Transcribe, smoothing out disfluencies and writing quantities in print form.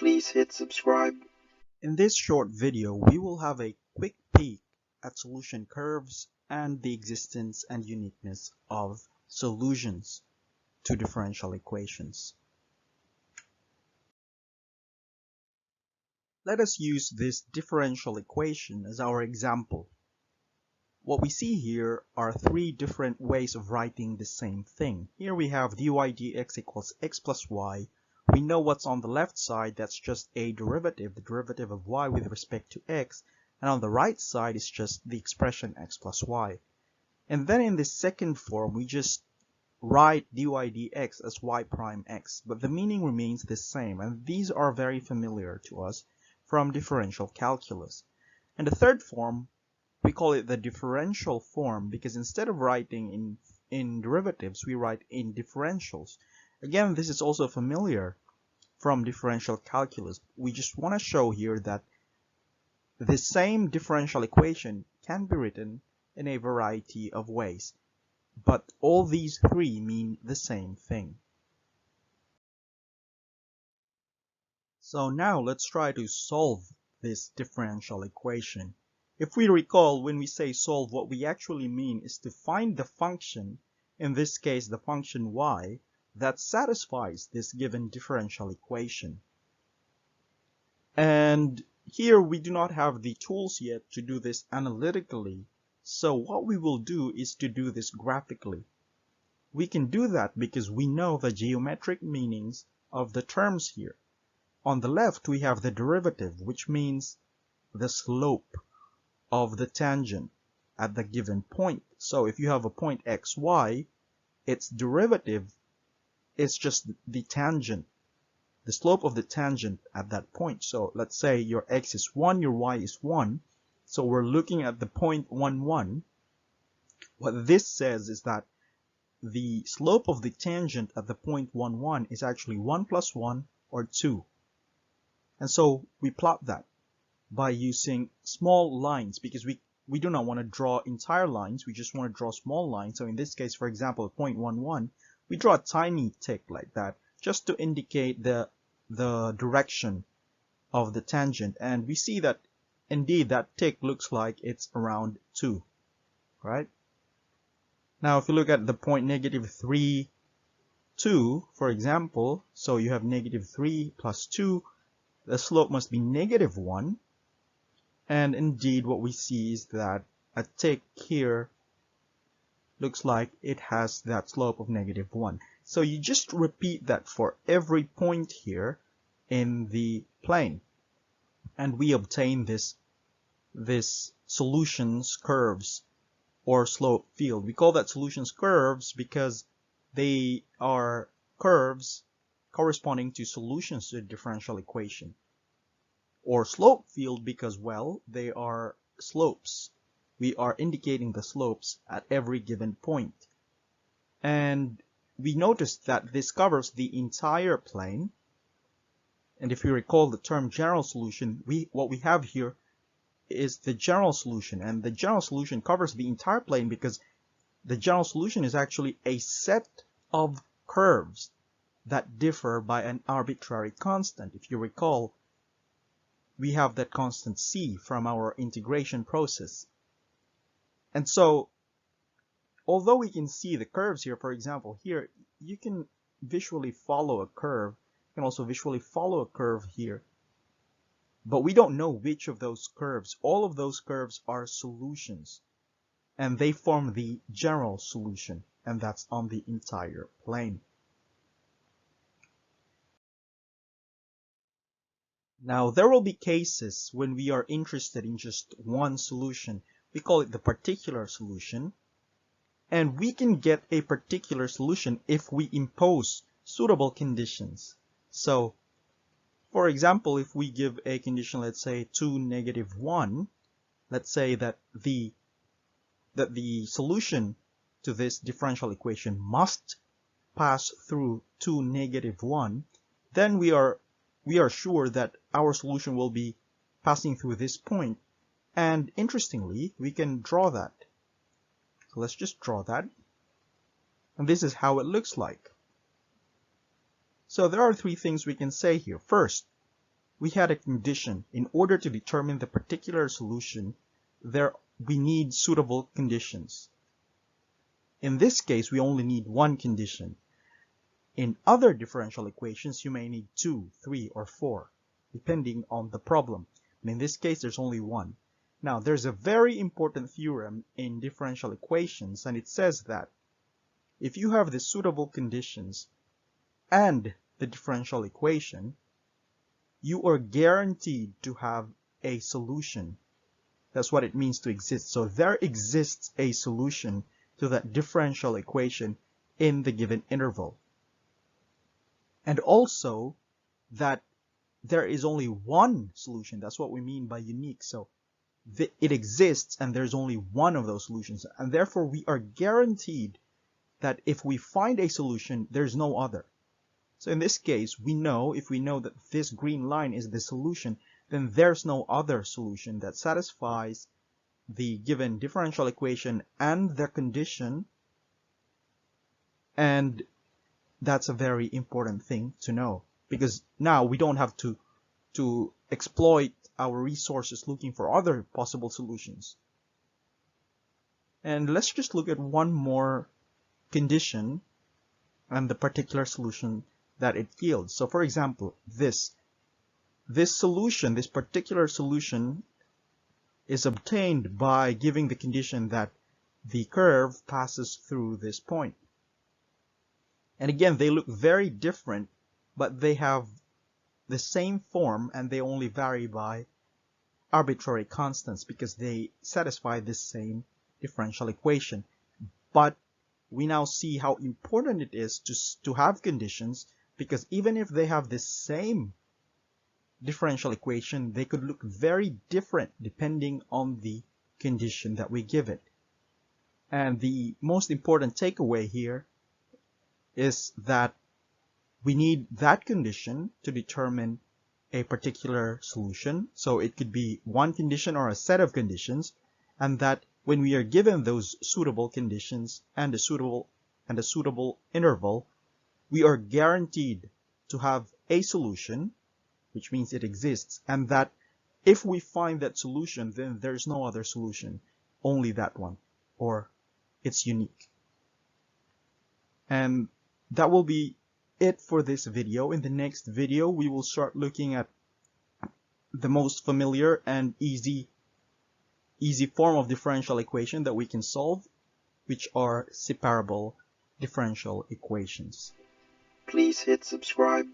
please hit subscribe. In this short video, we will have a quick peek at solution curves and the existence and uniqueness of solutions to differential equations. Let us use this differential equation as our example. What we see here are three different ways of writing the same thing. Here we have dy dx equals x plus y. We know what's on the left side, that's just a derivative, the derivative of y with respect to x, and on the right side is just the expression x plus y. And then in this second form, we just write dy dx as y prime x, but the meaning remains the same, and these are very familiar to us from differential calculus. And the third form, we call it the differential form because instead of writing in derivatives, we write in differentials. Again, this is also familiar from differential calculus. We just want to show here that the same differential equation can be written in a variety of ways, but all these three mean the same thing. So now let's try to solve this differential equation. If we recall, when we say solve, what we actually mean is to find the function, in this case the function y, that satisfies this given differential equation. And here we do not have the tools yet to do this analytically, so what we will do is to do this graphically. We can do that because we know the geometric meanings of the terms here. On the left we have the derivative, which means the slope of the tangent at the given point. So if you have a point xy, its derivative is just the tangent, the slope of the tangent at that point. So let's say your x is 1, your y is 1. So we're looking at the point 1, 1. What this says is that the slope of the tangent at the point 1, 1 is actually 1 plus 1 or 2. And so we plot that by using small lines because we do not want to draw entire lines, we just want to draw small lines. So in this case, for example, at point 1, 1, we draw a tiny tick like that just to indicate the direction of the tangent, and we see that indeed that tick looks like it's around 2, right? Now if you look at the point negative 3, 2, for example, so you have negative 3 plus 2, the slope must be negative 1. And indeed what we see is that a tick here looks like it has that slope of negative 1. So you just repeat that for every point here in the plane. And we obtain this solutions curves or slope field. We call that solutions curves because they are curves corresponding to solutions to the differential equation. Or slope field because, well, they are slopes. We are indicating the slopes at every given point. And we noticed that this covers the entire plane. And if you recall the term general solution, what we have here is the general solution. And the general solution covers the entire plane because the general solution is actually a set of curves that differ by an arbitrary constant. If you recall, we have that constant c from our integration process. And so, although we can see the curves here, for example, here, you can visually follow a curve. You can also visually follow a curve here. But we don't know which of those curves. All of those curves are solutions. And they form the general solution. And that's on the entire plane. Now, there will be cases when we are interested in just one solution. We call it the particular solution. And we can get a particular solution if we impose suitable conditions. So, for example, if we give a condition, let's say 2, negative 1, let's say that the solution to this differential equation must pass through 2, negative 1, then we are sure that our solution will be passing through this point. And interestingly, we can draw that. So let's just draw that. And this is how it looks like. So there are three things we can say here. First, we had a condition. In order to determine the particular solution, we need suitable conditions. In this case, we only need one condition. In other differential equations, you may need 2, 3, or 4, depending on the problem. And in this case, there's only one. Now, there's a very important theorem in differential equations, and it says that if you have the suitable conditions and the differential equation, you are guaranteed to have a solution. That's what it means to exist. So there exists a solution to that differential equation in the given interval. And also that there is only one solution. That's what we mean by unique. So it exists and there's only one of those solutions. And therefore we are guaranteed that if we find a solution, there's no other. So in this case, if we know that this green line is the solution, then there's no other solution that satisfies the given differential equation and the condition. And that's a very important thing to know, because now we don't have to exploit our resources looking for other possible solutions. And let's just look at one more condition and the particular solution that it yields. So for example, this particular solution is obtained by giving the condition that the curve passes through this point. And again, they look very different, but they have the same form and they only vary by arbitrary constants because they satisfy the same differential equation. But we now see how important it is to have conditions, because even if they have the same differential equation, they could look very different depending on the condition that we give it. And the most important takeaway here is that we need that condition to determine a particular solution. So it could be one condition or a set of conditions, and that when we are given those suitable conditions and a suitable interval, we are guaranteed to have a solution, which means it exists, and that if we find that solution, then there's no other solution, only that one, or it's unique. And that will be it for this video. In the next video, we will start looking at the most familiar and easy form of differential equation that we can solve, which are separable differential equations. Please hit subscribe.